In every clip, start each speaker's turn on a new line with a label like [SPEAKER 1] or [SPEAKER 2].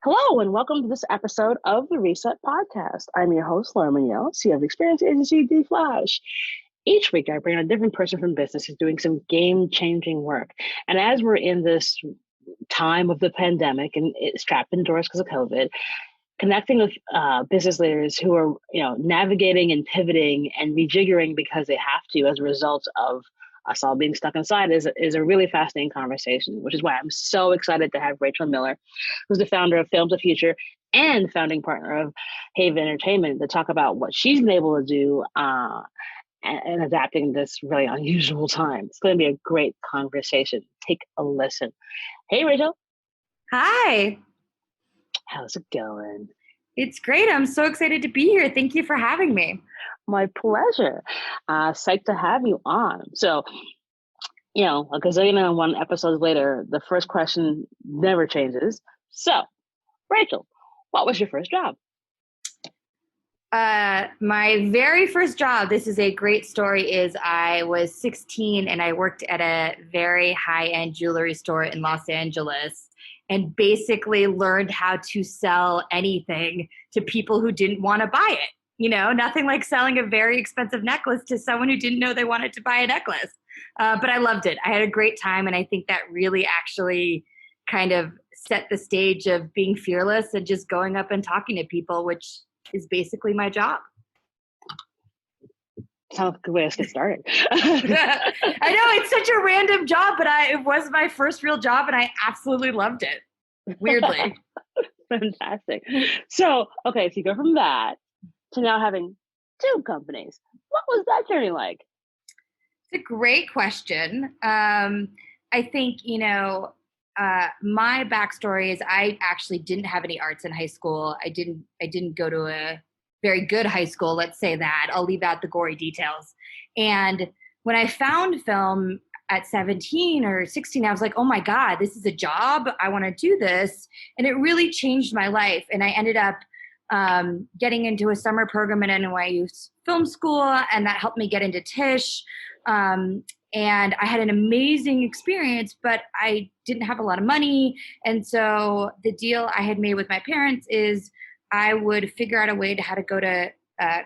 [SPEAKER 1] Hello, and welcome to this episode of the Reset Podcast. I'm your host, Laura Munoz, CEO of the experience agency D Flash. Each week, I bring on a different person from business who's doing some game-changing work. And as we're in this time of the pandemic and it's trapped indoors because of COVID, connecting with business leaders who are, navigating and pivoting and rejiggering because they have to as a result of us all being stuck inside is a really fascinating conversation, which is why I'm so excited to have Rachel Miller, who's the founder of Film to Future and founding partner of Haven Entertainment, to talk about what she's been able to do and adapting this really unusual time. It's going to be a great conversation. Take a listen. Hey, Rachel.
[SPEAKER 2] Hi.
[SPEAKER 1] How's it going?
[SPEAKER 2] It's great. I'm so excited to be here. Thank you for having me.
[SPEAKER 1] My pleasure. Psyched to have you on. So, a gazillion and one episodes later, the first question never changes. So, Rachel, what was your first job?
[SPEAKER 2] My very first job, this is a great story, is I was 16 and I worked at a very high-end jewelry store in Los Angeles and basically learned how to sell anything to people who didn't want to buy it. Nothing like selling a very expensive necklace to someone who didn't know they wanted to buy a necklace. But I loved it. I had a great time. And I think that really actually kind of set the stage of being fearless and just going up and talking to people, which is basically my job.
[SPEAKER 1] Sounds like a good way to get started.
[SPEAKER 2] I know, it's such a random job, but it was my first real job and I absolutely loved it. Weirdly.
[SPEAKER 1] Fantastic. So you go from that to now having two companies. What was that journey like?
[SPEAKER 2] It's a great question. I think, my backstory is I actually didn't have any arts in high school. I didn't go to a very good high school, let's say that. I'll leave out the gory details. And when I found film at 17 or 16, I was like, oh my God, this is a job. I want to do this. And it really changed my life. And I ended up getting into a summer program at NYU Film School, and that helped me get into Tisch. And I had an amazing experience, but I didn't have a lot of money. And so the deal I had made with my parents is I would figure out a way to how to go to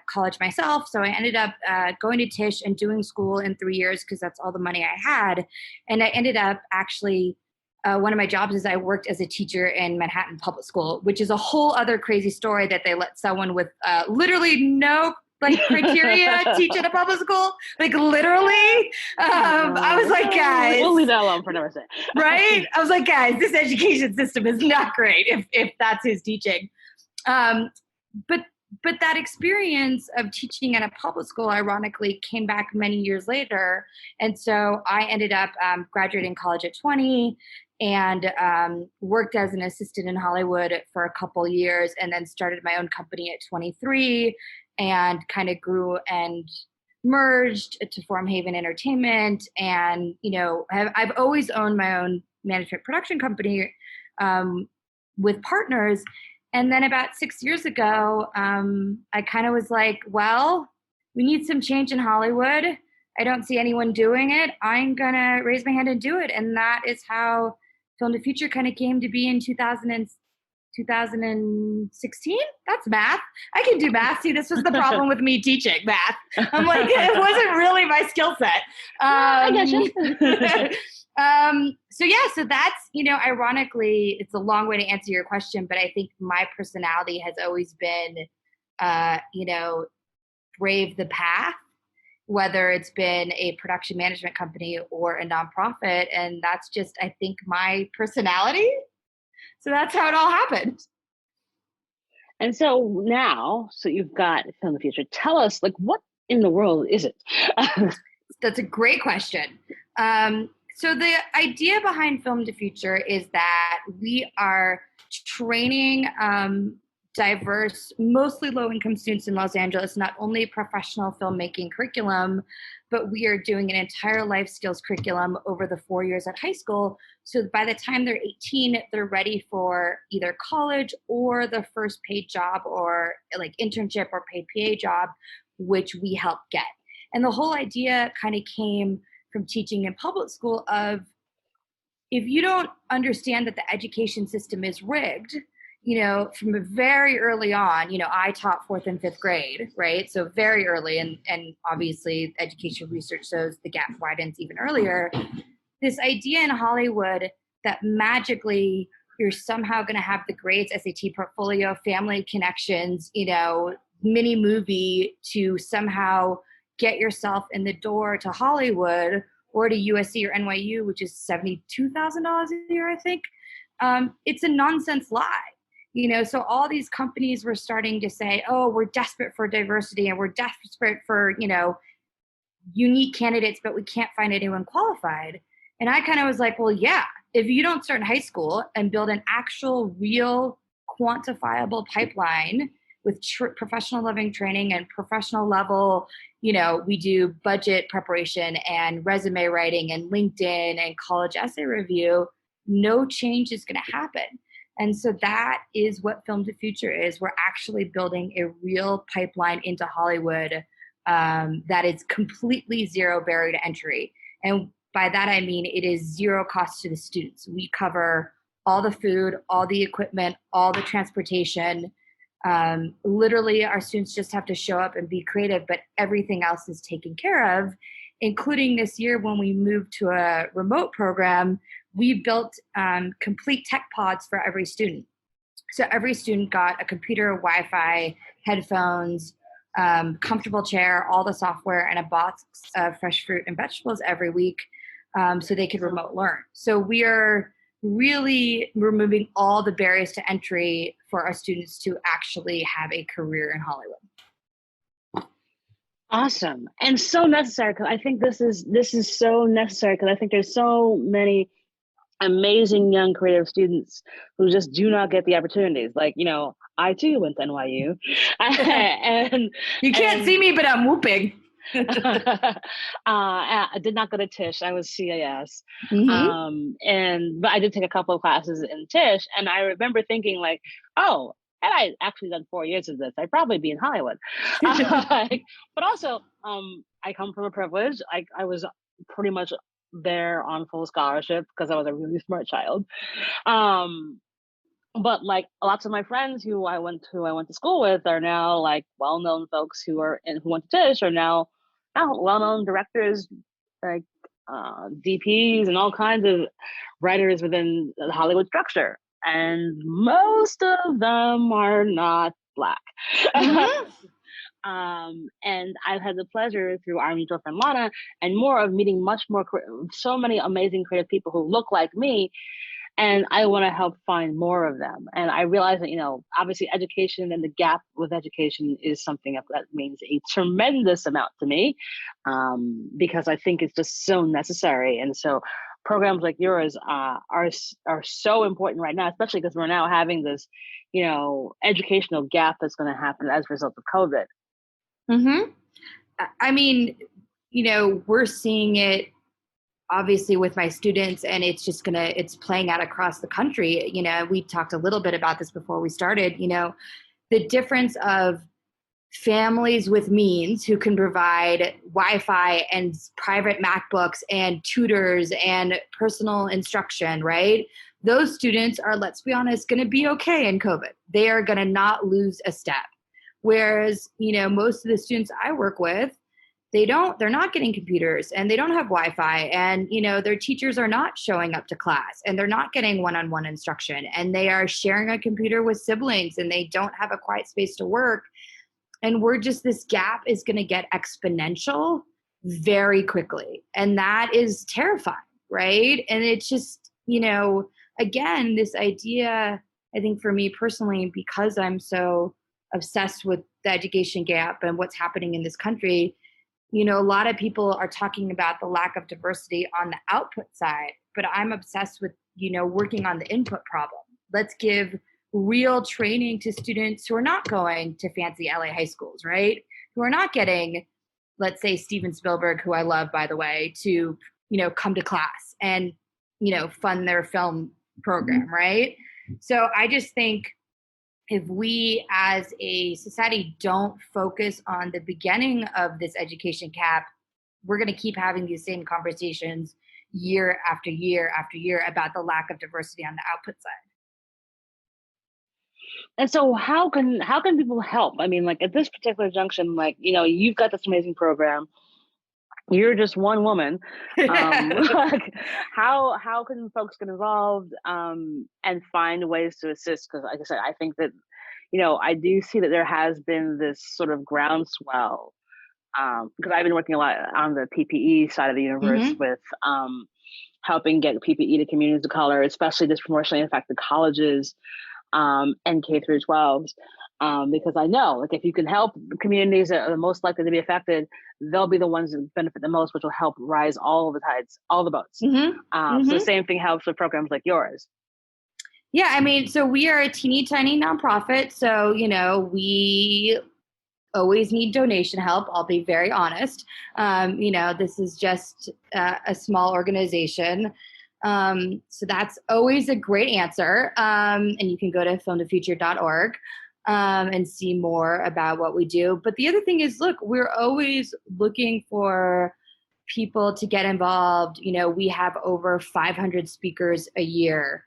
[SPEAKER 2] college myself. So I ended up going to Tisch and doing school in 3 years because that's all the money I had. And I ended up actually one of my jobs is I worked as a teacher in Manhattan Public School, which is a whole other crazy story that they let someone with literally no criteria teach at a public school. Literally. I was like, guys.
[SPEAKER 1] We'll leave that alone for another day.
[SPEAKER 2] Right? I was like, guys, this education system is not great if that's who's teaching. But that experience of teaching at a public school, ironically, came back many years later. And so I ended up graduating college at 20 and worked as an assistant in Hollywood for a couple years, and then started my own company at 23 and kind of grew and merged to form Haven Entertainment. And, I've always owned my own management production company with partners. And then about 6 years ago, I kind of was like, well, we need some change in Hollywood. I don't see anyone doing it. I'm going to raise my hand and do it. And that is how Film to Future kind of came to be in 2016. That's math. I can do math. See, this was the problem with me teaching math. I'm like, it wasn't really my skill set.
[SPEAKER 1] I got you.
[SPEAKER 2] So that's, ironically, it's a long way to answer your question, but I think my personality has always been, brave the path, whether it's been a production management company or a nonprofit. And that's just, I think, my personality. So that's how it all happened.
[SPEAKER 1] And so now, you've got Film the Future. Tell us, what in the world is it?
[SPEAKER 2] That's a great question. So the idea behind Film to Future is that we are training diverse, mostly low-income students in Los Angeles, not only professional filmmaking curriculum, but we are doing an entire life skills curriculum over the 4 years at high school. So by the time they're 18, they're ready for either college or the first paid job or internship or paid PA job, which we help get. And the whole idea kind of came from teaching in public school of, if you don't understand that the education system is rigged, from a very early on, I taught fourth and fifth grade, right? So very early, and obviously education research shows the gap widens even earlier. This idea in Hollywood that magically you're somehow going to have the grades, SAT portfolio, family connections, mini movie to somehow get yourself in the door to Hollywood or to USC or NYU, which is $72,000 a year, I think. It's a nonsense lie. So all these companies were starting to say, oh, we're desperate for diversity and we're desperate for, unique candidates, but we can't find anyone qualified. And I kind of was like, well, yeah, if you don't start in high school and build an actual, real, quantifiable pipeline with professional living training and professional level, we do budget preparation and resume writing and LinkedIn and college essay review, no change is going to happen. And so that is what Film to Future is. We're actually building a real pipeline into Hollywood that is completely zero barrier to entry. And by that, I mean it is zero cost to the students. We cover all the food, all the equipment, all the transportation. Literally, our students just have to show up and be creative, but everything else is taken care of, including this year when we moved to a remote program. We built complete tech pods for every student. So every student got a computer, Wi-Fi, headphones, comfortable chair, all the software, and a box of fresh fruit and vegetables every week so they could remote learn. So we are really removing all the barriers to entry for our students to actually have a career in Hollywood.
[SPEAKER 1] Awesome. And so necessary, because I think this is so necessary, because I think there's so many amazing young creative students who just do not get the opportunities. Like, I too went to NYU.
[SPEAKER 2] And you can't see me, but I'm whooping.
[SPEAKER 1] I did not go to Tisch. I was CAS.
[SPEAKER 2] Mm-hmm.
[SPEAKER 1] But I did take a couple of classes in Tisch, and I remember thinking like, oh, had I actually done 4 years of this, I'd probably be in Hollywood. But also, I come from a privilege. I was pretty much there on full scholarship because I was a really smart child. But like lots of my friends who I went to school with are now like well-known folks who went to Tisch are now well-known directors, like DPs and all kinds of writers within the Hollywood structure. And most of them are not Black. Mm-hmm. And I've had the pleasure through our mutual friend Lana and more of meeting so many amazing creative people who look like me. And I want to help find more of them. And I realize that, obviously education and the gap with education is something that means a tremendous amount to me, because I think it's just so necessary. And so programs like yours are so important right now, especially because we're now having this, educational gap that's going to happen as a result of COVID.
[SPEAKER 2] Mm-hmm. I mean, we're seeing it obviously with my students, and it's playing out across the country. We talked a little bit about this before we started, the difference of families with means who can provide Wi-Fi and private MacBooks and tutors and personal instruction, right? Those students are, let's be honest, going to be okay in COVID. They are going to not lose a step. Whereas, most of the students I work with, they're not getting computers and they don't have Wi-Fi, and, their teachers are not showing up to class and they're not getting one-on-one instruction, and they are sharing a computer with siblings and they don't have a quiet space to work. And this gap is going to get exponential very quickly. And that is terrifying, right? And it's just, again, this idea, I think for me personally, because I'm so obsessed with the education gap and what's happening in this country, a lot of people are talking about the lack of diversity on the output side, but I'm obsessed with, working on the input problem. Let's give real training to students who are not going to fancy LA high schools, right? Who are not getting, let's say, Steven Spielberg, who I love, by the way, to, come to class and, fund their film program, right? So I just think if we as a society don't focus on the beginning of this education gap, we're going to keep having these same conversations year after year after year about the lack of diversity on the output side.
[SPEAKER 1] And so how can people help? I mean, like at this particular junction, like, you've got this amazing program. You're just one woman. Like how can folks get involved and find ways to assist? Because like I said, I think that, I do see that there has been this sort of groundswell because I've been working a lot on the PPE side of the universe
[SPEAKER 2] Hmm.
[SPEAKER 1] with helping get PPE to communities of color, especially disproportionately affected colleges and K through 12s. Because I know, like, if you can help communities that are the most likely to be affected, they'll be the ones that benefit the most, which will help rise all the tides, all the boats.
[SPEAKER 2] Hmm.
[SPEAKER 1] So the
[SPEAKER 2] Hmm.
[SPEAKER 1] same thing helps with programs like yours.
[SPEAKER 2] Yeah, I mean, so we are a teeny tiny nonprofit. So, we always need donation help. I'll be very honest. This is just a small organization. So that's always a great answer. And you can go to filmtofuture.org and see more about what we do. But the other thing is, look, we're always looking for people to get involved. We have over 500 speakers a year.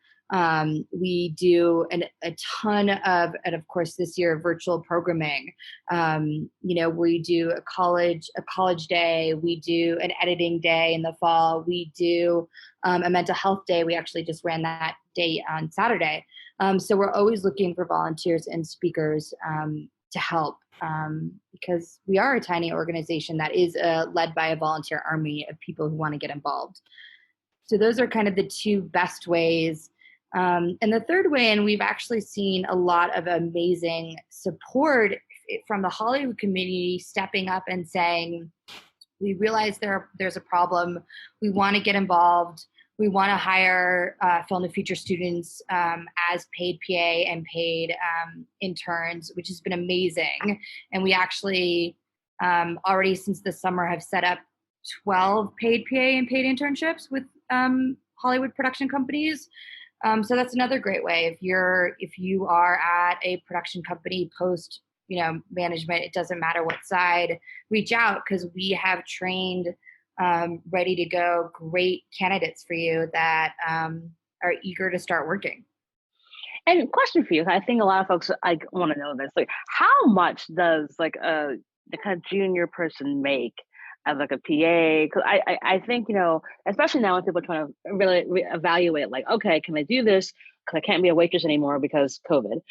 [SPEAKER 2] We do a ton of, and of course this year, virtual programming. We do a college day. We do an editing day in the fall. We do a mental health day. We actually just ran that day on Saturday. So we're always looking for volunteers and speakers to help because we are a tiny organization that is led by a volunteer army of people who want to get involved. So those are kind of the two best ways. And the third way, and we've actually seen a lot of amazing support from the Hollywood community stepping up and saying, we realize there's a problem. We want to get involved. We want to hire Film the Future students as paid PA and paid interns, which has been amazing. And we actually already since the summer have set up 12 paid PA and paid internships with Hollywood production companies. So that's another great way. If you are at a production company post management, it doesn't matter what side, reach out because we have trained ready to go great candidates for you that are eager to start working.
[SPEAKER 1] And question for you, I think a lot of folks like want to know this, like how much does like the kind of junior person make as like a PA? Because I think, especially now when people are trying to really evaluate, like, okay, can I do this? Because I can't be a waitress anymore because COVID.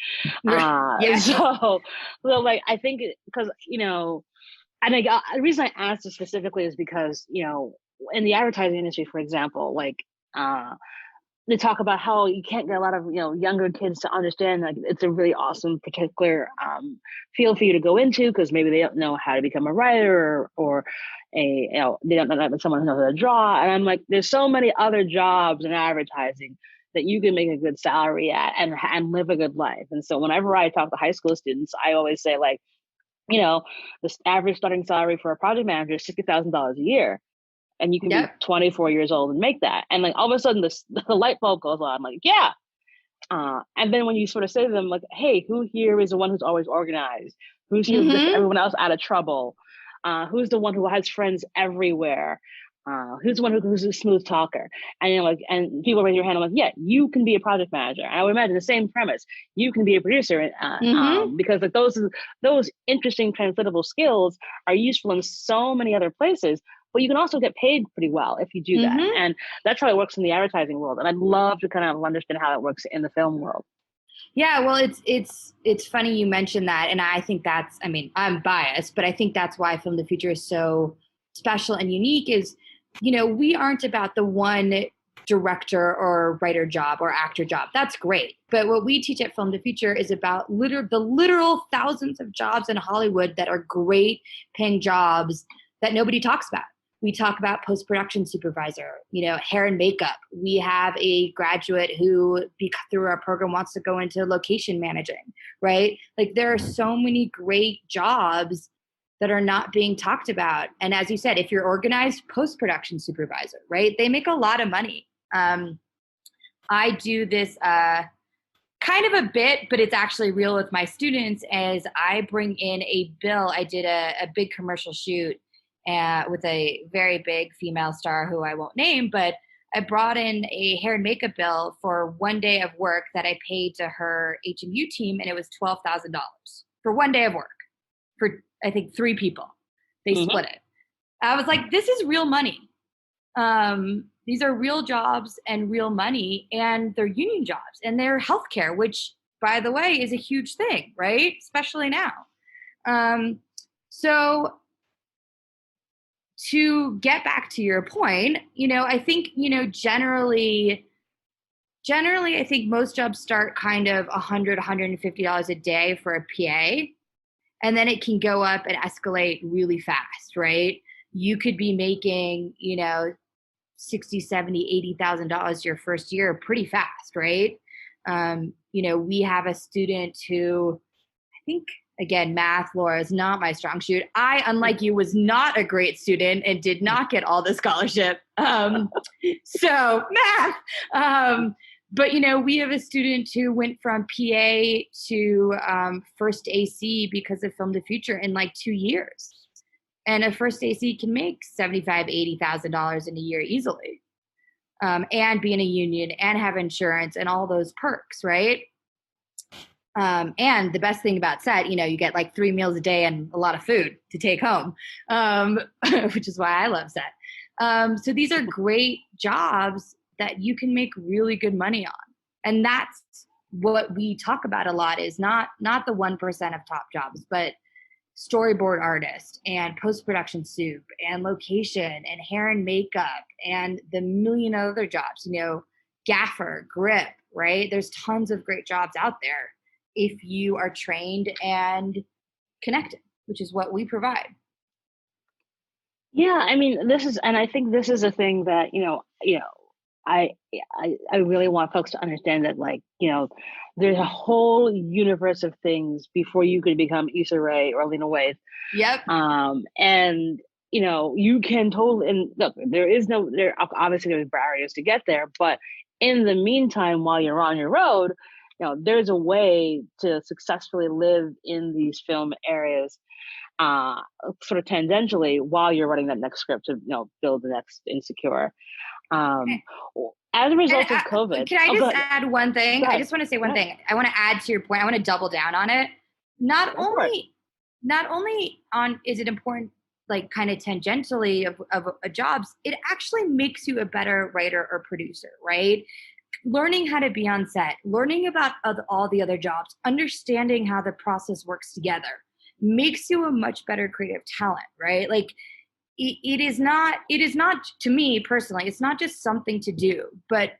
[SPEAKER 2] Yes.
[SPEAKER 1] So like I think because and the reason I asked this specifically is because in the advertising industry, for example, like they talk about how you can't get a lot of younger kids to understand like it's a really awesome particular field for you to go into because maybe they don't know how to become a writer or they don't know like someone who knows how to draw. And I'm like, there's so many other jobs in advertising that you can make a good salary at and live a good life. And so whenever I talk to high school students, I always say like, you know, the average starting salary for a project manager is $60,000 a year, and you can be
[SPEAKER 2] Yep.
[SPEAKER 1] 24 years old and make that. And like all of a sudden, the light bulb goes on. I'm like, yeah. And then when you sort of say to them, like, hey, who here is the one who's always organized? Who's here who gets
[SPEAKER 2] Hmm.
[SPEAKER 1] everyone else out of trouble? Who's the one who has friends everywhere? Who's the one who's a smooth talker? And like, and people raise your hand. I'm like, yeah, you can be a project manager. And I would imagine the same premise. You can be a producer,
[SPEAKER 2] Hmm.
[SPEAKER 1] because like those interesting translatable skills are useful in so many other places. But you can also get paid pretty well if you do that.
[SPEAKER 2] Hmm.
[SPEAKER 1] And that's how it works in the advertising world. And I'd love to kind of understand how it works in the film world.
[SPEAKER 2] Yeah, well, it's funny you mentioned that, and I think that's. I mean, I'm biased, but I think that's why Film the Future is so special and unique. Is we aren't about the one director or writer job or actor job. That's great, but what we teach at Film the Future is about the literal thousands of jobs in Hollywood that are great paying jobs that nobody talks about. We talk about post-production supervisor, hair and makeup. We have a graduate who through our program wants to go into location managing, right? Like there are so many great jobs that are not being talked about. And as you said, if you're organized, post-production supervisor, right? They make a lot of money. I do this kind of a bit, but it's actually real with my students as I bring in a bill. I did a big commercial shoot with a very big female star who I won't name, but I brought in a hair and makeup bill for one day of work that I paid to her HMU team, and it was $12,000 for one day of work for, I think, 3 people. They split it. I was like, this is real money. These are real jobs and real money, and they're union jobs, and they're healthcare, which, by the way, is a huge thing, right? Especially now. So to get back to your point, I think, generally, I think most jobs start kind of $100, $150 a day for a PA, and then it can go up and escalate really fast, right? You could be making, $60, $70, $80,000 your first year pretty fast, right? We have a student who, I think, again, math, Laura, is not my strong suit. I, unlike you, was not a great student and did not get all the scholarship. So math. But, we have a student who went from PA to first AC because of Film the Future in like 2 years. And a first AC can make $75,000, $80,000 in a year easily. And be in a union and have insurance and all those perks, right? And the best thing about SET, you get like 3 meals a day and a lot of food to take home, which is why I love SET. So these are great jobs that you can make really good money on. And that's what we talk about a lot, is not the 1% of top jobs, but storyboard artist and post-production soup and location and hair and makeup and the million other jobs, gaffer, grip, right? There's tons of great jobs out there if you are trained and connected, which is what we provide.
[SPEAKER 1] Yeah, I mean, I think this is a thing that, I really want folks to understand that, like, there's a whole universe of things before you could become Issa Rae or Lena Waithe.
[SPEAKER 2] Yep.
[SPEAKER 1] And you can totally, and look, there obviously there's barriers to get there, but in the meantime, while you're on your road, there's a way to successfully live in these film areas, sort of tangentially, while you're writing that next script to build the next Insecure. As a result of COVID.
[SPEAKER 2] Can I just add one thing? I just want to say one thing. I want to add to your point. I want to double down on it. Not only on is it important, like kind of tangentially of jobs, it actually makes you a better writer or producer, right? Learning how to be on set, learning about all the other jobs, understanding how the process works together makes you a much better creative talent, right? Like it is not, to me personally, it's not just something to do, but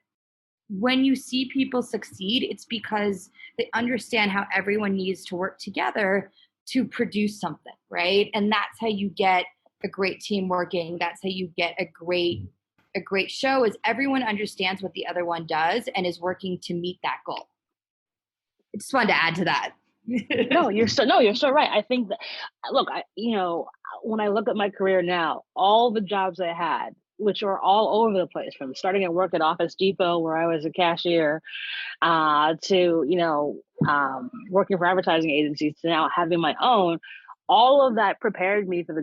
[SPEAKER 2] when you see people succeed, it's because they understand how everyone needs to work together to produce something, right? And that's how you get a great team working. That's how you get a great show, is everyone understands what the other one does and is working to meet that goal. It's fun to add to that.
[SPEAKER 1] No, you're so right. I think that, look, when I look at my career now, all the jobs I had, which are all over the place, from starting at work at Office Depot, where I was a cashier, to working for advertising agencies, to now having my own. All of that prepared me for the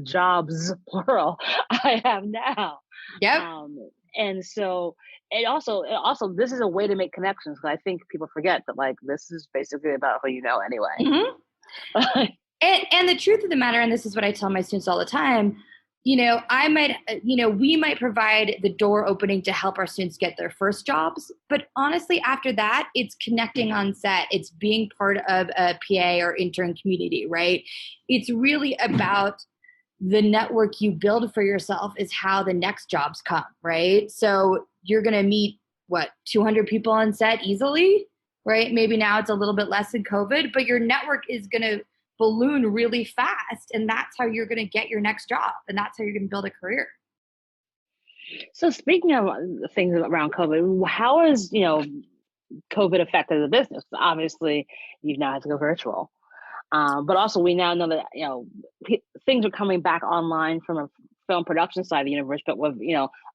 [SPEAKER 1] jobs plural I have now.
[SPEAKER 2] Yep.
[SPEAKER 1] And so it also this is a way to make connections, because I think people forget that, like, this is basically about who you know anyway.
[SPEAKER 2] Mm-hmm. and the truth of the matter, and this is what I tell my students all the time, we might provide the door opening to help our students get their first jobs. But honestly, after that, it's connecting on set. It's being part of a PA or intern community, right? It's really about the network you build for yourself is how the next jobs come, right? So you're going to meet, 200 people on set easily, right? Maybe now it's a little bit less than COVID, but your network is going to balloon really fast, and that's how you're going to get your next job, and that's how you're going to build a career.
[SPEAKER 1] So speaking of things around COVID, how has COVID affected the business? Obviously, you've now had to go virtual, but also we now know that things are coming back online from a film production side of the universe, but with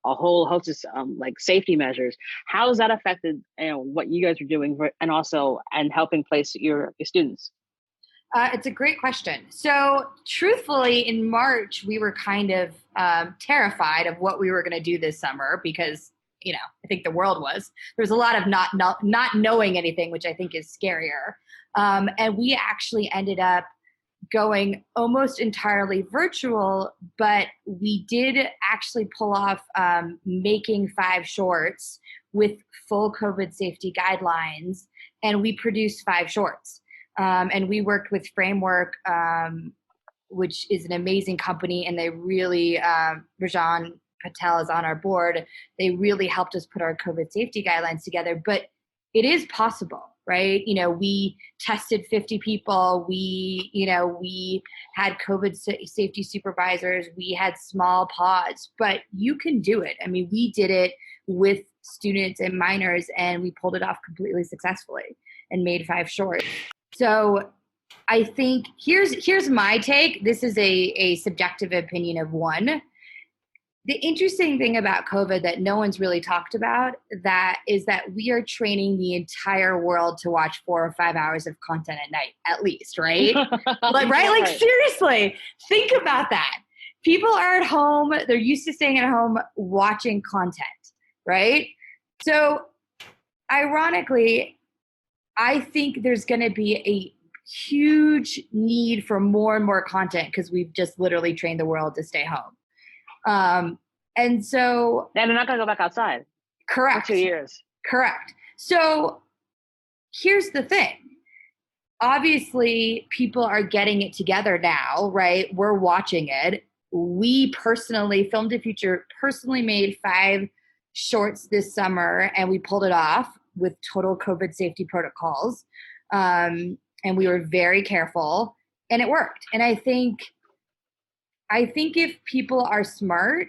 [SPEAKER 1] a whole host of like safety measures. How has that affected what you guys are doing, and helping place your students?
[SPEAKER 2] It's a great question. So truthfully, in March, we were kind of terrified of what we were going to do this summer because, I think the world was. There was a lot of not knowing anything, which I think is scarier. And we actually ended up going almost entirely virtual, but we did actually pull off making 5 shorts with full COVID safety guidelines, and we produced 5 shorts. And we worked with Framework, which is an amazing company, and they really, Rajan Patel is on our board. They really helped us put our COVID safety guidelines together, but it is possible. Right? We tested 50 people. We had COVID safety supervisors. We had small pods, but you can do it. I mean, we did it with students and minors, and we pulled it off completely successfully and made 5 shorts. So I think here's my take. This is a subjective opinion of one. The interesting thing about COVID that no one's really talked about is that we are training the entire world to watch 4 or 5 hours of content at night, at least, right? Like seriously, think about that. People are at home. They're used to staying at home watching content, right? So ironically, I think there's going to be a huge need for more and more content because we've just literally trained the world to stay home. And so
[SPEAKER 1] they're not going to go back outside.
[SPEAKER 2] Correct.
[SPEAKER 1] For 2 years.
[SPEAKER 2] Correct. So here's the thing. Obviously, people are getting it together now, right? We're watching it. We personally, Film to Future, personally made 5 shorts this summer, and we pulled it off with total COVID safety protocols. And we were very careful, and it worked. And I think if people are smart,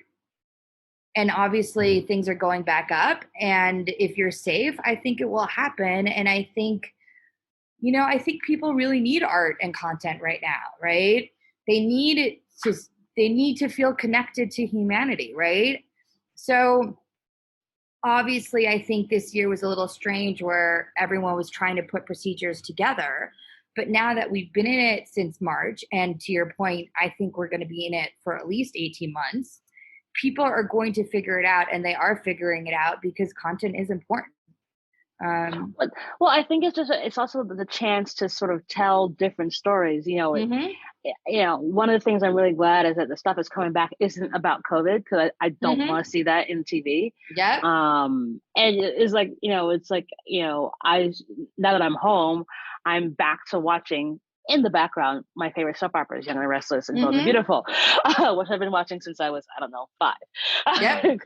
[SPEAKER 2] and obviously things are going back up, and if you're safe, I think it will happen. And I think people really need art and content right now, right? They need to feel connected to humanity, right? So obviously I think this year was a little strange where everyone was trying to put procedures together. But now that we've been in it since March, and to your point, I think we're going to be in it for at least 18 months, people are going to figure it out, and they are figuring it out because content is important.
[SPEAKER 1] Well, I think it's also the chance to sort of tell different stories. One of the things I'm really glad is that the stuff that's coming back isn't about COVID, because I don't want to see that in TV.
[SPEAKER 2] Yeah.
[SPEAKER 1] And it's like, now that I'm home, I'm back to watching in the background my favorite soap operas, Young and the Restless and Bold and Beautiful, which I've been watching since I was, 5.
[SPEAKER 2] Yep.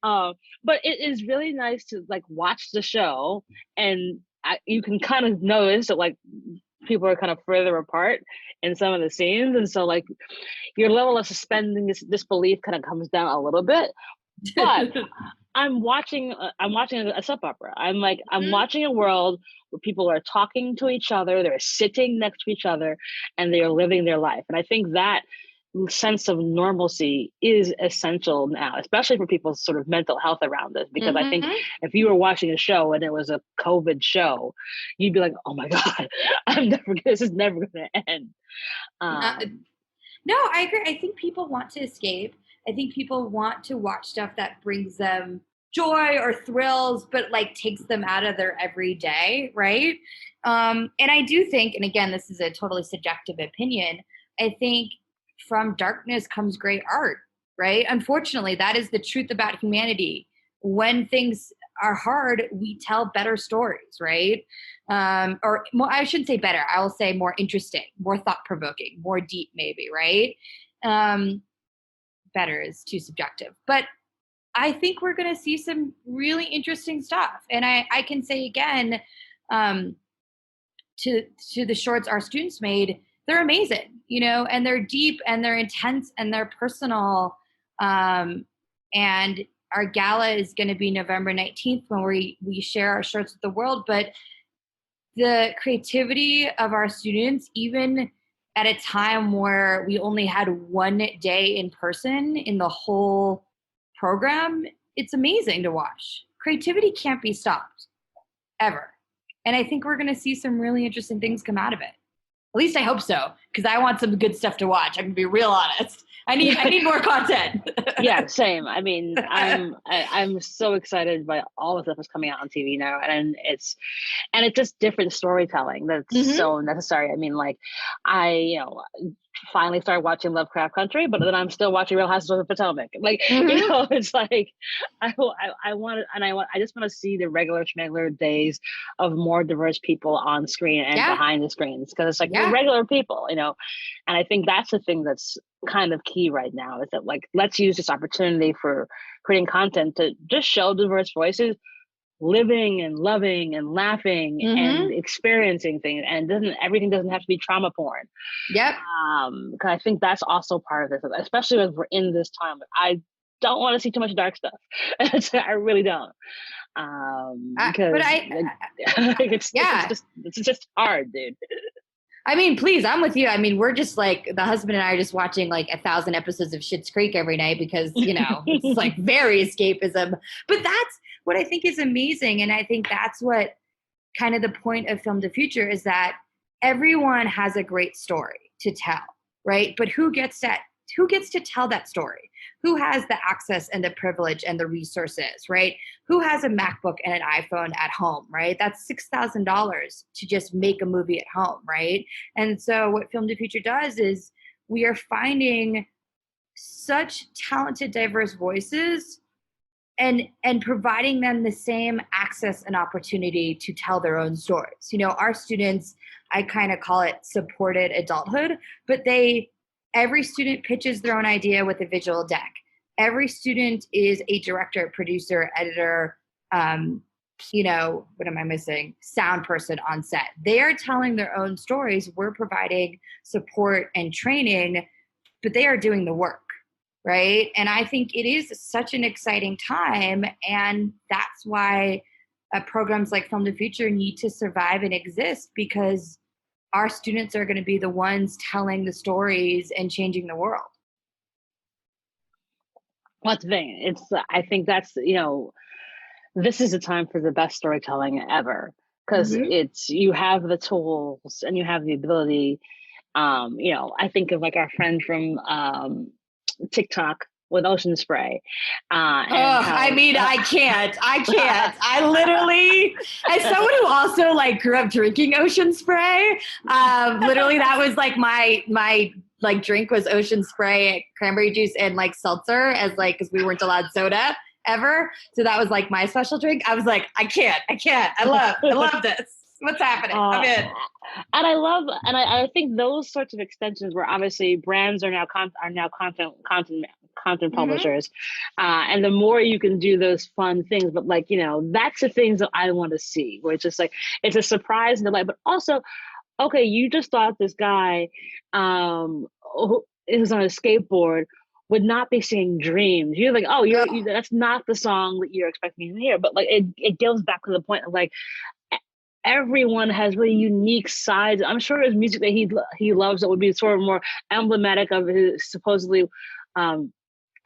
[SPEAKER 1] But it is really nice to watch the show, and you can kind of notice that people are kind of further apart in some of the scenes, and so your level of suspending disbelief kind of comes down a little bit. But I'm watching a soap opera. I'm watching a world where people are talking to each other, they're sitting next to each other, and they are living their life. And I think that sense of normalcy is essential now, especially for people's sort of mental health around this. Because I think if you were watching a show and it was a COVID show, you'd be like, "Oh my God, this is never going to end."
[SPEAKER 2] No, I agree. I think people want to escape. I think people want to watch stuff that brings them joy or thrills, but takes them out of their everyday, right? And I do think, and again, this is a totally subjective opinion, I think from darkness comes great art, right? Unfortunately, that is the truth about humanity. When things are hard, we tell better stories, right? Or more, I shouldn't say better. I will say more interesting, more thought-provoking, more deep maybe, right? Better is too subjective. But I think we're going to see some really interesting stuff. And I can say again, to the shorts our students made, they're amazing, and they're deep and they're intense and they're personal. And our gala is going to be November 19th when we share our shorts with the world. But the creativity of our students, even at a time where we only had 1 day in person in the whole program, it's amazing to watch. Creativity can't be stopped, ever. And I think we're going to see some really interesting things come out of it. At least I hope so, because I want some good stuff to watch. I'm going to be real honest. I need more content.
[SPEAKER 1] Yeah, same. I mean, I'm so excited by all the stuff that's coming out on TV now, and it's just different storytelling that's
[SPEAKER 2] Hmm.
[SPEAKER 1] so necessary. I mean, like, I finally started watching Lovecraft Country, but then I'm still watching Real Housewives of Potomac. Like,
[SPEAKER 2] Hmm.
[SPEAKER 1] it's like I want to, and I just want to see the regular schmegler days of more diverse people on screen and
[SPEAKER 2] Yeah.
[SPEAKER 1] behind the screens, because it's like we're
[SPEAKER 2] Yeah.
[SPEAKER 1] regular people, and I think that's the thing that's kind of key right now, is that, like, let's use this opportunity for creating content to just show diverse voices living and loving and laughing and
[SPEAKER 2] Hmm.
[SPEAKER 1] experiencing things, and doesn't everything doesn't have to be trauma porn.
[SPEAKER 2] Yep.
[SPEAKER 1] Because I think that's also part of this, especially as we're in this time. I don't want to see too much dark stuff. I really don't.
[SPEAKER 2] But
[SPEAKER 1] Because like,
[SPEAKER 2] yeah.
[SPEAKER 1] it's just hard, dude.
[SPEAKER 2] I mean, please, I'm with you. I mean, we're just like the husband and I are just watching like 1,000 episodes of Schitt's Creek every night because, it's like very escapism. But that's what I think is amazing. And I think that's what kind of the point of Film to Future is, that everyone has a great story to tell, right? But who gets to tell that story? Who has the access and the privilege and the resources, right? Who has a MacBook and an iPhone at home, right? That's $6,000 to just make a movie at home, right? And so what Film to Future does is we are finding such talented, diverse voices and providing them the same access and opportunity to tell their own stories. Our students, I kind of call it supported adulthood, but every student pitches their own idea with a visual deck. Every student is a director, producer, editor, what am I missing? Sound person on set. They are telling their own stories. We're providing support and training, but they are doing the work, right? And I think it is such an exciting time, and that's why programs like Film to Future need to survive and exist, because our students are going to be the ones telling the stories and changing the world.
[SPEAKER 1] What's the thing? I think that's, this is a time for the best storytelling ever, because
[SPEAKER 2] Mm-hmm.
[SPEAKER 1] you have the tools and you have the ability. I think of, like, our friend from TikTok with Ocean Spray, and
[SPEAKER 2] Oh, I
[SPEAKER 1] how
[SPEAKER 2] mean, I can't. I literally, as someone who also like grew up drinking Ocean Spray, literally that was like my like drink was Ocean Spray, cranberry juice, and like seltzer, as like, because we weren't allowed soda ever. So that was like my special drink. I was like, I can't. I love this. What's happening? I'm
[SPEAKER 1] uh,
[SPEAKER 2] in.
[SPEAKER 1] and I love, and I think those sorts of extensions, where obviously brands are now content
[SPEAKER 2] Mm-hmm.
[SPEAKER 1] publishers, and the more you can do those fun things, but, like, that's the things that I want to see, where it's just like, it's a surprise and delight, but also, okay, you just thought this guy, who is on a skateboard, would not be singing Dreams. You're like, oh,
[SPEAKER 2] Oh,
[SPEAKER 1] that's not the song that you're expecting to hear. But, like, it goes back to the point of, like, everyone has really unique sides. I'm sure there's music that he loves that would be sort of more emblematic of his supposedly um,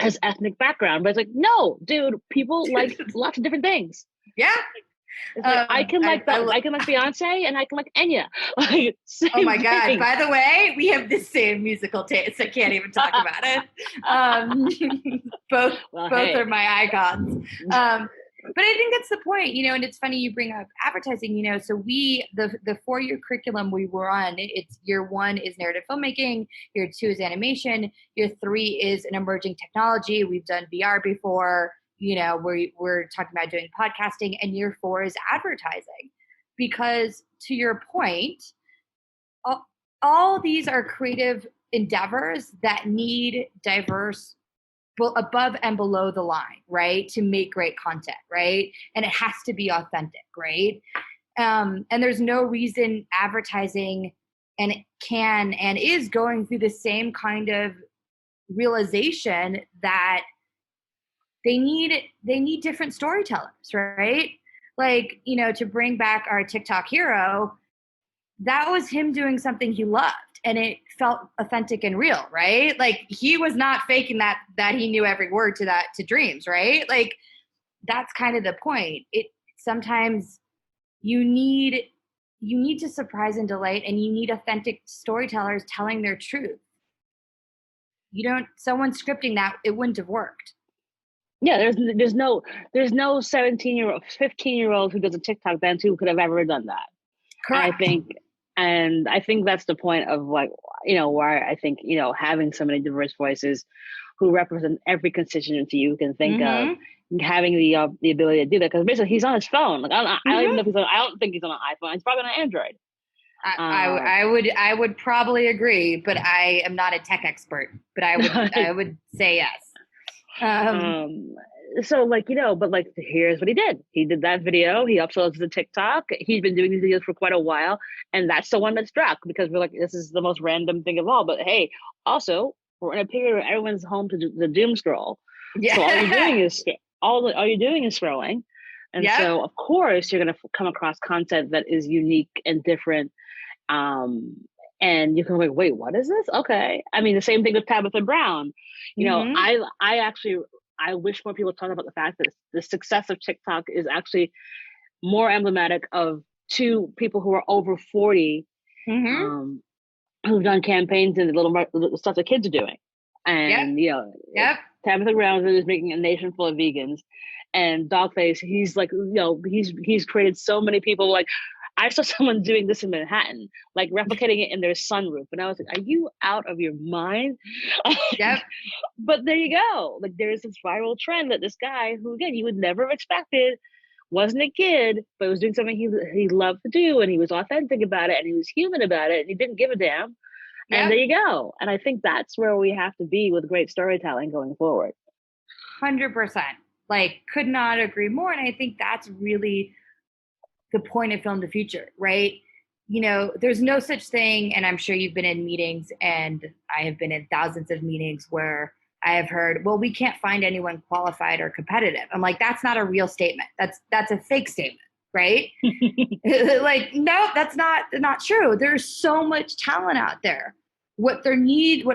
[SPEAKER 1] his ethnic background. But it's like, no, dude, people like lots of different things.
[SPEAKER 2] yeah.
[SPEAKER 1] It's like, I can like that.
[SPEAKER 2] I
[SPEAKER 1] I can like Beyonce, and I can like Enya. Like,
[SPEAKER 2] Oh
[SPEAKER 1] same
[SPEAKER 2] my God.
[SPEAKER 1] thing.
[SPEAKER 2] By the way, we have the same musical taste. I can't even talk about it. Um, both
[SPEAKER 1] Well,
[SPEAKER 2] both are
[SPEAKER 1] hey.
[SPEAKER 2] my icons. But I think that's the point, and it's funny you bring up advertising, so the 4-year curriculum we were on, it's year 1 is narrative filmmaking, year 2 is animation, year 3 is an emerging technology. We've done VR before, we're talking about doing podcasting, and year 4 is advertising. Because to your point, all these are creative endeavors that need diverse above and below the line, right? To make great content, right? And it has to be authentic, right? And there's no reason advertising and can and is going through the same kind of realization that they need different storytellers, right? Like, to bring back our TikTok hero, that was him doing something he loved, and it felt authentic and real, right? Like, he was not faking that he knew every word to Dreams, right? Like, that's kind of the point. It sometimes you need to surprise and delight, and you need authentic storytellers telling their truth. someone scripting that, it wouldn't have worked.
[SPEAKER 1] Yeah, there's no 17-year-old, 15-year-old who does a TikTok dance who could have ever done that.
[SPEAKER 2] Correct.
[SPEAKER 1] And I think that's the point of like, why I think, having so many diverse voices who represent every constituency you can think of, having the ability to do that, because basically he's on his phone. Like I don't even know if I don't think he's on an iPhone. He's probably on an Android.
[SPEAKER 2] I would probably agree, but I am not a tech expert. But I would say yes.
[SPEAKER 1] So like, but like, here's what he did. He did that video. He uploads to TikTok. He's been doing these videos for quite a while, and that's the one that struck because we're like, this is the most random thing of all. But hey, also we're in a period where everyone's home to the doom scroll. Yeah. So all you're doing is scrolling, and so of course you're gonna come across content that is unique and different. And you can like, wait, what is this? Okay. I mean, the same thing with Tabitha Brown. I wish more people talk about the fact that the success of TikTok is actually more emblematic of two people who are over 40, who've done campaigns and the little stuff the kids are doing. And, Tabitha Brown is making a nation full of vegans. And Dogface, he's like, he's created so many people. Like, I saw someone doing this in Manhattan, like replicating it in their sunroof. And I was like, are you out of your mind?
[SPEAKER 2] Yep.
[SPEAKER 1] But there you go. Like there's this viral trend that this guy who, again, you would never have expected, wasn't a kid, but was doing something he loved to do. And he was authentic about it and he was human about it. And he didn't give a damn. Yep. And there you go. And I think that's where we have to be with great storytelling going forward.
[SPEAKER 2] 100%. Like, could not agree more. And I think that's really the point of Film the Future, right? There's no such thing, and I'm sure you've been in meetings, and I have been in thousands of meetings where I have heard, well, we can't find anyone qualified or competitive. I'm like, that's not a real statement. That's a fake statement, right? Like, no, that's not true. There's so much talent out there. What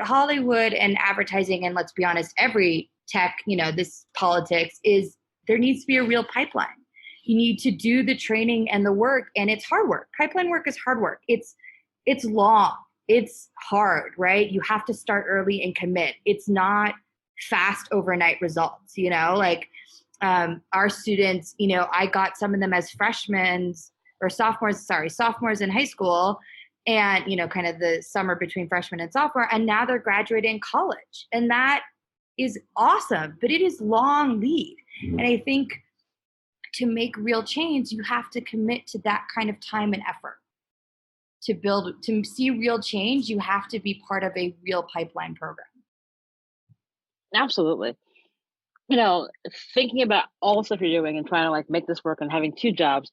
[SPEAKER 2] Hollywood and advertising, and let's be honest, every tech, this politics is, there needs to be a real pipeline. You need to do the training and the work, and it's hard work. Pipeline work is hard work. It's long. It's hard, right? You have to start early and commit. It's not fast overnight results, like our students, I got some of them as freshmen or sophomores in high school, and, kind of the summer between freshman and sophomore, and now they're graduating college. And that is awesome, but it is long lead. And I think to make real change, you have to commit to that kind of time and effort. To see real change, you have to be part of a real pipeline program.
[SPEAKER 1] Absolutely. Thinking about all the stuff you're doing and trying to like make this work and having two jobs,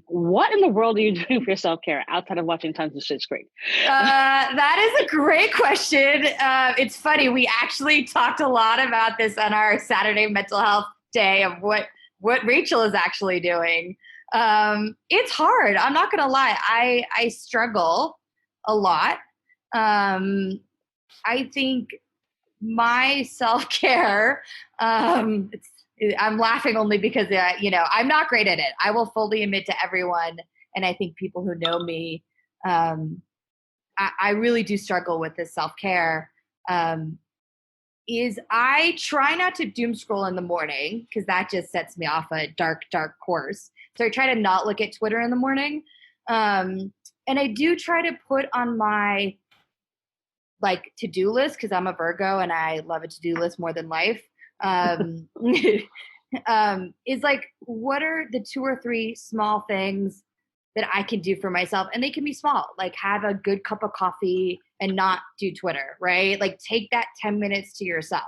[SPEAKER 1] what in the world are you doing for your self-care outside of watching tons of Schitt's Creek?
[SPEAKER 2] That is a great question. It's funny. We actually talked a lot about this on our Saturday mental health day of what Rachel is actually doing. It's hard. I'm not going to lie. I struggle a lot. I think my self-care, I'm laughing only because, I'm not great at it. I will fully admit to everyone. And I think people who know me, I really do struggle with this self-care. Is I try not to doom scroll in the morning because that just sets me off a dark, dark course. So I try to not look at Twitter in the morning. And I do try to put on my to-do list because I'm a Virgo and I love a to-do list more than life. Is like, what are the 2 or 3 small things that I can do for myself? And they can be small, like have a good cup of coffee and not do Twitter, right? Like take that 10 minutes to yourself.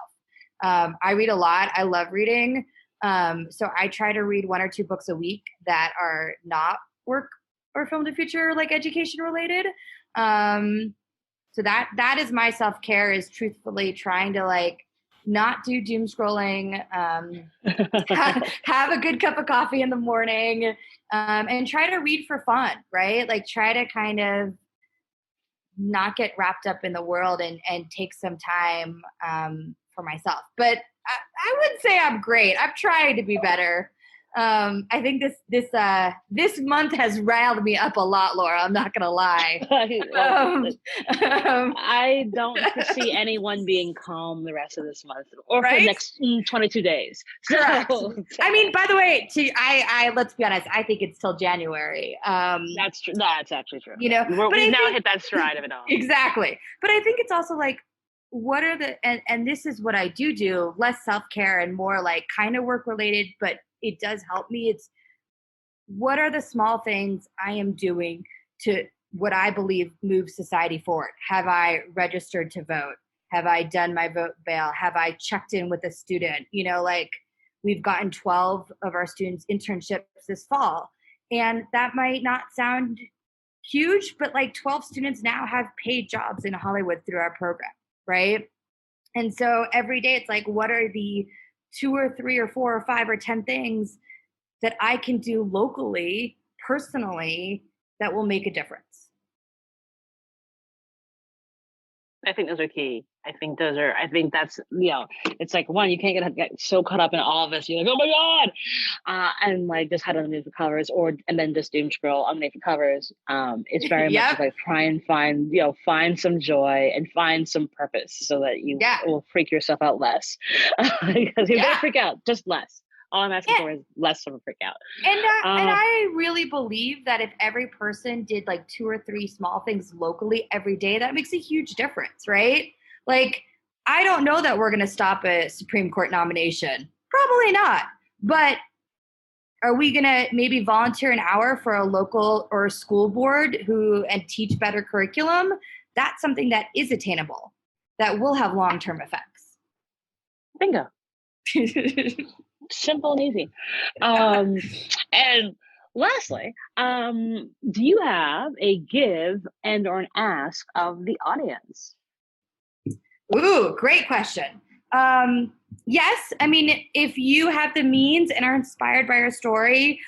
[SPEAKER 2] I read a lot. I love reading. So I try to read 1 or 2 books a week that are not work or Film the Future, like education related. So that is my self-care, is truthfully trying to like not do doom scrolling, have a good cup of coffee in the morning, and try to read for fun, right? Like try to kind of not get wrapped up in the world and take some time for myself. But I wouldn't say I'm great. I'm trying to be better. I think this month has riled me up a lot, Laura. I'm not gonna lie.
[SPEAKER 1] I don't foresee anyone being calm the rest of this month or for the
[SPEAKER 2] Right?
[SPEAKER 1] next 22 days.
[SPEAKER 2] Correct.
[SPEAKER 1] So,
[SPEAKER 2] I mean, by the way, I let's be honest. I think it's till January.
[SPEAKER 1] that's true. That's actually true.
[SPEAKER 2] You know, but
[SPEAKER 1] We've
[SPEAKER 2] I
[SPEAKER 1] now
[SPEAKER 2] think,
[SPEAKER 1] hit that stride of it all.
[SPEAKER 2] exactly. But I think it's also like, what are the and this is what I do less self-care and more like kind of work related, but it does help me. It's what are the small things I am doing to what I believe moves society forward? Have I registered to vote? Have I done my vote bail? Have I checked in with a student? You know, like we've gotten 12 of our students internships this fall. And that might not sound huge, but like 12 students now have paid jobs in Hollywood through our program, right? And so every day it's like, what are the 2 or 3 or 4 or 5 or 10 things that I can do locally, personally, that will make a difference?
[SPEAKER 1] I think those are key. I think that's, it's like one, you can't get so caught up in all of this. You're like, oh my God. And like just head underneath the covers and then just doom scroll underneath the covers. It's very much like try and find some joy and find some purpose so that you will freak yourself out less. Because you're going to freak out just less. All I'm asking for is less of a freak out.
[SPEAKER 2] And I really believe that if every person did like 2 or 3 small things locally every day, that makes a huge difference, right? Like, I don't know that we're going to stop a Supreme Court nomination. Probably not. But are we going to maybe volunteer an hour for a local or a school board and teach better curriculum? That's something that is attainable, that will have long-term effects.
[SPEAKER 1] Bingo. Simple and easy. And lastly, do you have a give and or an ask of the audience?
[SPEAKER 2] Ooh, great question. Yes, I mean, if you have the means and are inspired by our story,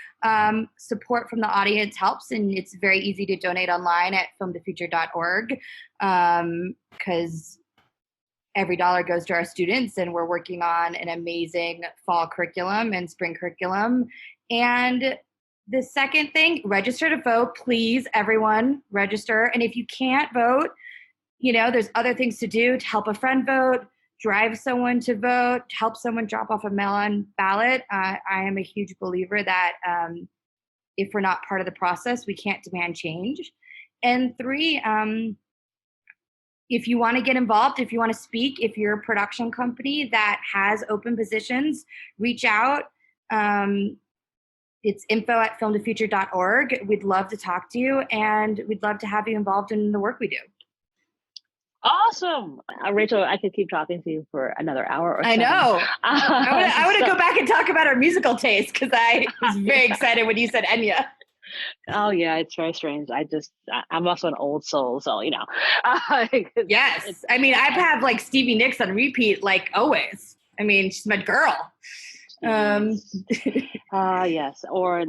[SPEAKER 2] support from the audience helps, and it's very easy to donate online at filmthefuture.org because every dollar goes to our students, and we're working on an amazing fall curriculum and spring curriculum. And the second thing, register to vote. Please, everyone, register. And if you can't vote, there's other things to do to help a friend vote, drive someone to vote, help someone drop off a mail-in ballot. I am a huge believer that if we're not part of the process, we can't demand change. And 3, if you want to get involved, if you want to speak, if you're a production company that has open positions, reach out. It's info@filmthefuture.org. We'd love to talk to you, and we'd love to have you involved in the work we do.
[SPEAKER 1] Awesome. Rachel, I could keep talking to you for another hour or so.
[SPEAKER 2] I know. I want to go back and talk about our musical taste because I was very excited when you said Enya.
[SPEAKER 1] Oh yeah, it's very strange. I'm also an old soul, so
[SPEAKER 2] Yes, I mean I have like Stevie Nicks on repeat, like always. I mean, she's my girl.
[SPEAKER 1] Yes, or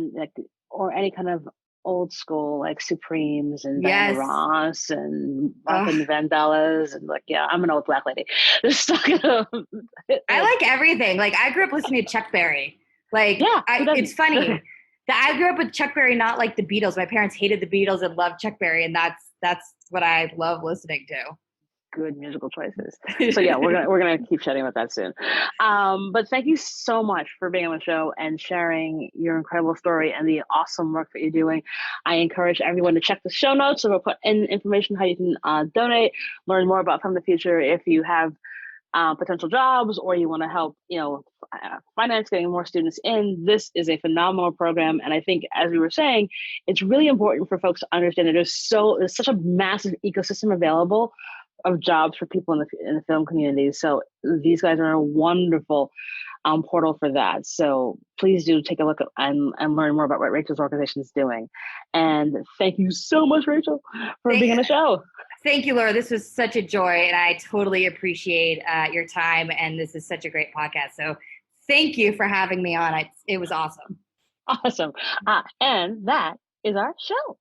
[SPEAKER 1] any kind of old school like Supremes and Diana Ross and Martha Vandellas and I'm an old black lady.
[SPEAKER 2] I like everything. Like I grew up listening to Chuck Berry. Like it's funny. I grew up with Chuck Berry, not like the Beatles. My parents hated the Beatles and loved Chuck Berry, and that's what I love listening to.
[SPEAKER 1] Good musical choices. So yeah, we're gonna keep chatting about that soon. But thank you so much for being on the show and sharing your incredible story and the awesome work that you're doing. I encourage everyone to check the show notes. So we'll put in information how you can donate, learn more about From the Future if you have potential jobs or you want to help, finance getting more students in. This is a phenomenal program. And I think, as we were saying, it's really important for folks to understand that there's such a massive ecosystem available of jobs for people in the film community. So these guys are a wonderful portal for that. So please do take a look at and learn more about what Rachel's organization is doing. And thank you so much, Rachel, for being on the show.
[SPEAKER 2] Thank you, Laura. This was such a joy, and I totally appreciate your time. And this is such a great podcast. So thank you for having me on. It was awesome.
[SPEAKER 1] Awesome. And that is our show.